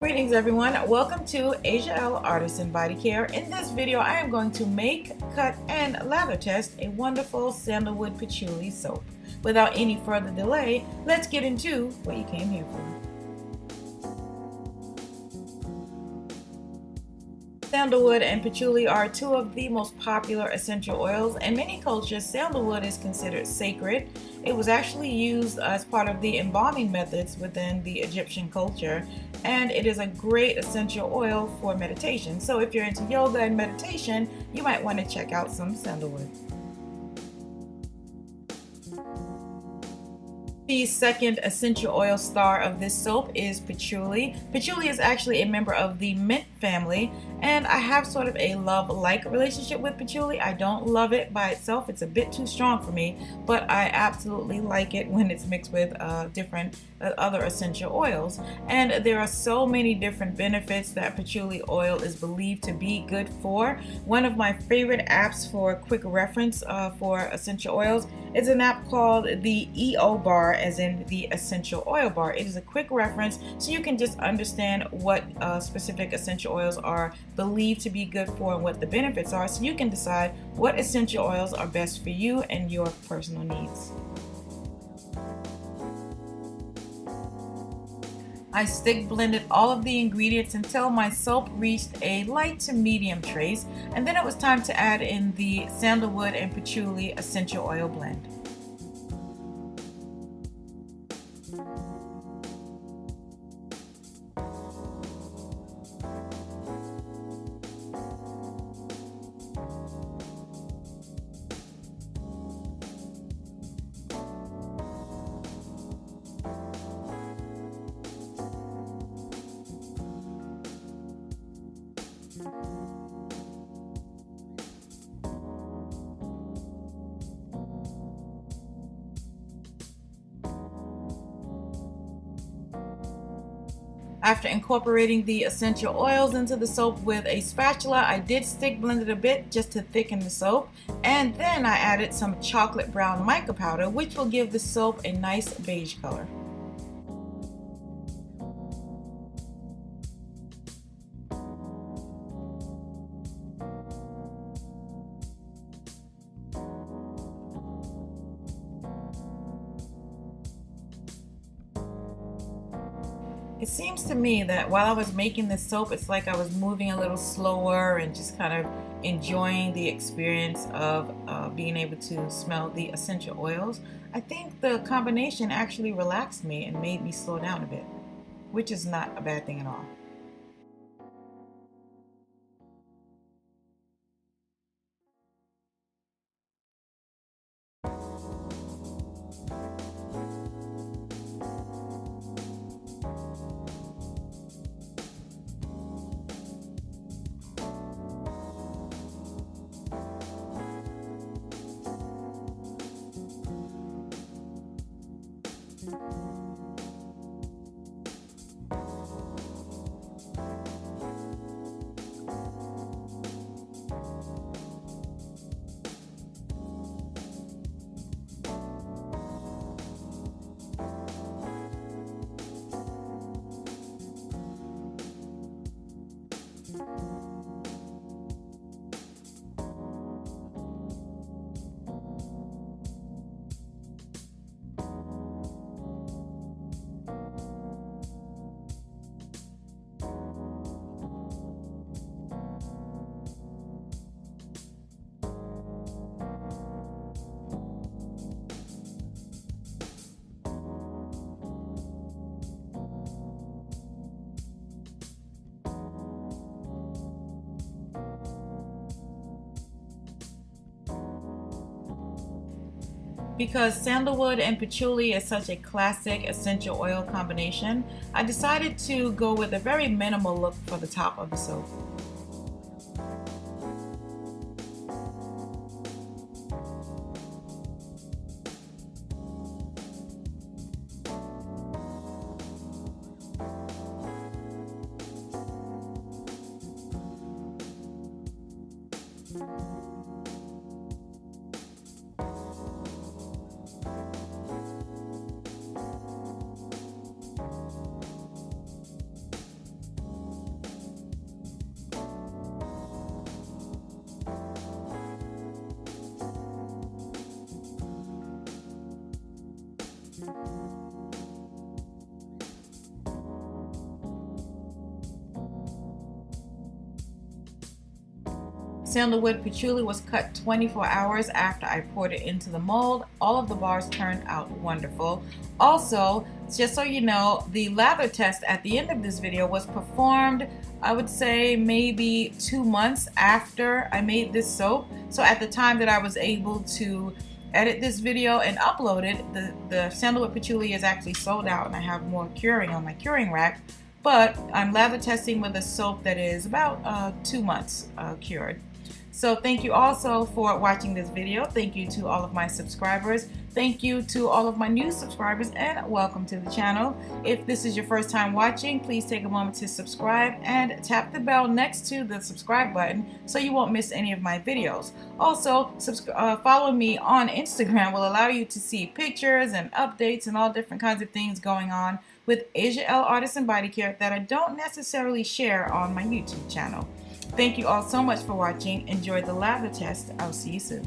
Greetings everyone, welcome to Asia L Artisan Body Care. In this video I am going to make, cut, and lather test a wonderful sandalwood patchouli soap. Without any further delay, let's get into what you came here for. Sandalwood and patchouli are two of the most popular essential oils. In many cultures, sandalwood is considered sacred. It was actually used as part of the embalming methods within the Egyptian culture, and it is a great essential oil for meditation. So if you're into yoga and meditation, you might want to check out some sandalwood. The second essential oil star of this soap is patchouli. Patchouli is actually a member of the mint family, and I have sort of a love-like relationship with patchouli. I don't love it by itself. It's a bit too strong for me, but I absolutely like it when it's mixed with different other essential oils. And there are so many different benefits that patchouli oil is believed to be good for. One of my favorite apps for quick reference for essential oils is an app called the EO bar, as in the essential oil bar. It is a quick reference so you can just understand what specific essential oils are believed to be good for and what the benefits are, so you can decide what essential oils are best for you and your personal needs. I stick blended all of the ingredients until my soap reached a light to medium trace, and then it was time to add in the sandalwood and patchouli essential oil blend. After incorporating the essential oils into the soap with a spatula, I did stick blend it a bit just to thicken the soap, and then I added some chocolate brown mica powder, which will give the soap a nice beige color. It seems to me that while I was making this soap, it's like I was moving a little slower and just kind of enjoying the experience of being able to smell the essential oils. I think the combination actually relaxed me and made me slow down a bit, which is not a bad thing at all. Because sandalwood and patchouli is such a classic essential oil combination, I decided to go with a very minimal look for the top of the soap. Sandalwood Patchouli was cut 24 hours after I poured it into the mold. All of the bars turned out wonderful. Also, just so you know, the lather test at the end of this video was performed, I would say maybe 2 months after I made this soap. So at the time that I was able to edit this video and upload it, the Sandalwood Patchouli is actually sold out and I have more curing on my curing rack. But I'm lather testing with a soap that is about 2 months cured. So thank you also for watching this video. Thank you to all of my subscribers. Thank you to all of my new subscribers, and welcome to the channel. If this is your first time watching, please take a moment to subscribe and tap the bell next to the subscribe button so you won't miss any of my videos. Also, follow me on Instagram will allow you to see pictures and updates and all different kinds of things going on with Asia L Artisan Body Care that I don't necessarily share on my YouTube channel. Thank you all so much for watching. Enjoy the lather test. I'll see you soon.